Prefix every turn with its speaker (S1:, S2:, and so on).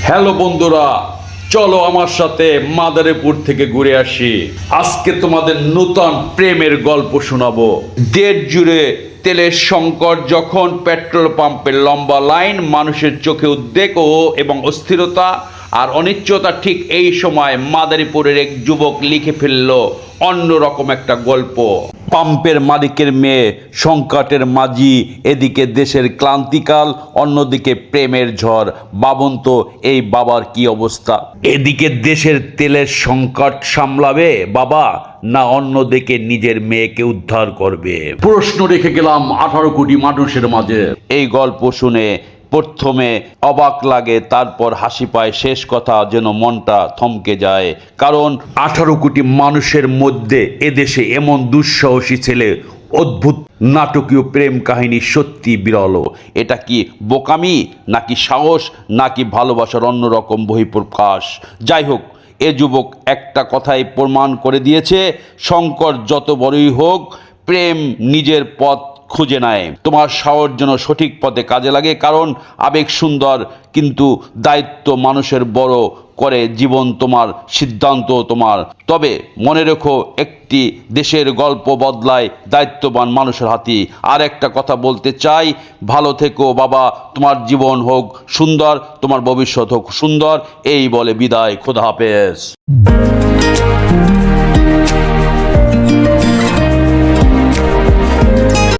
S1: Hello বন্ধুরা, চলো আমার সাথে মাদারীপুর থেকে ঘুরে আসি। আজকে তোমাদের নতুন প্রেমের গল্প শোনাবো। দেশ জুড়ে তেলের সংকট, যখন পেট্রোল পাম্পের লম্বা লাইন, মানুষের চোখে উদ্বেগ এবং অস্থিরতা আর অনিশ্চয়তা, ঠিক এই সময় মাদারীপুরের এক যুবক লিখে ফেলল অন্যরকম একটা গল্প। পাম্পের মালিকের মেয়ে, সংকটের মাঝি, এদিকে দেশের ক্লান্তিকাল, অন্যদিকে প্রেমের ঝড়। ভাবুন তো এই বাবার কি অবস্থা। এদিকে দেশের তেলের সংকট সামলাবে বাবা, না অন্যদিকে নিজের মেয়েকে উদ্ধার করবে? প্রশ্ন রেখে গেলাম 18 কোটি মানুষের মাঝে। এই গল্প শুনে প্রথমে অবাক লাগে, তারপর হাসি পায়, শেষ কথা যেন মনটা থমকে যায়। কারণ 18 কোটি মানুষের মধ্যে এদেশে এমন দুঃসাহসী ছেলে, অদ্ভুত নাটকীয় প্রেম কাহিনী সত্যি বিরল। এটা কি বোকামি, নাকি সাহস, নাকি ভালোবাসার অন্যরকম বহিঃপ্রকাশ? যাই হোক, এ যুবক একটা কথাই প্রমাণ করে দিয়েছে, সংকট যত বড়ই হোক, প্রেম নিজের পথ খুঁজে নেয়। তোমার সাহস যেন সঠিক পথে কাজে লাগে, কারণ আবেগ সুন্দর, কিন্তু দায়িত্ব মানুষের বড় করে জীবন তোমার, সিদ্ধান্ত তোমার। তবে মনে রেখো, একটি দেশের গল্প বদলায় দায়িত্ববান মানুষের হাতে। আর একটা কথা বলতে চাই, ভালো থেকো বাবা, তোমার জীবন হোক সুন্দর, তোমার ভবিষ্যৎ হোক সুন্দর। এই বলে বিদায়, খোদা হাফেজ।